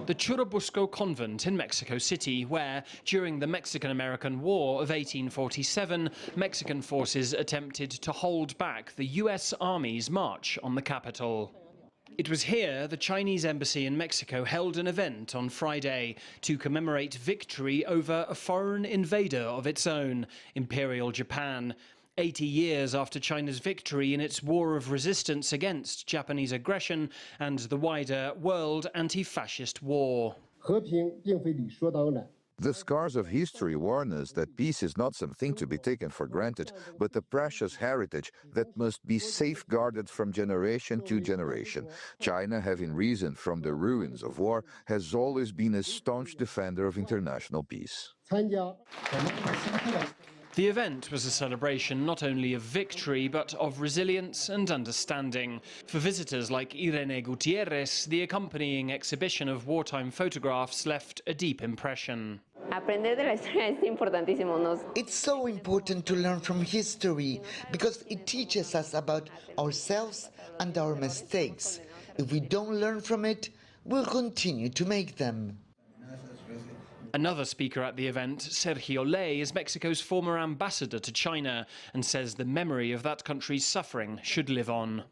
the Churubusco Convent in Mexico City, where, during the Mexican-American War of 1847, Mexican forces attempted to hold back the US Army's march on the capital. It was here the Chinese embassy in Mexico held an event on Friday to commemorate victory over a foreign invader of its own, Imperial Japan. 80 years after China's victory in its war of resistance against Japanese aggression and the wider World Anti-Fascist War. The scars of history warn us that peace is not something to be taken for granted, but a precious heritage that must be safeguarded from generation to generation. China, having risen from the ruins of war, has always been a staunch defender of international peace. The event was a celebration not only of victory, but of resilience and understanding. For visitors like Irene Gutierrez, the accompanying exhibition of wartime photographs left a deep impression. It's so important to learn from history because it teaches us about ourselves and our mistakes. If we don't learn from it, we'll continue to make them. Another speaker at the event, Sergio Ley, is Mexico's former ambassador to China and says the memory of that country's suffering should live on.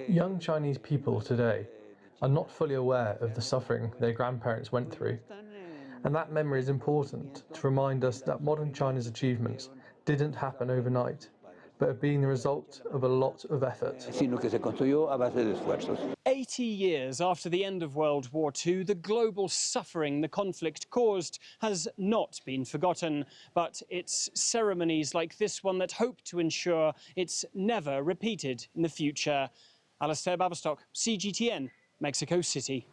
Young Chinese people today are not fully aware of the suffering their grandparents went through. And that memory is important to remind us that modern China's achievements didn't happen overnight, but have been the result of a lot of effort. 80 years after the end of World War II, the global suffering the conflict caused has not been forgotten, but it's ceremonies like this one that hope to ensure it's never repeated in the future. Alasdair, Baverstock, CGTN, Mexico City.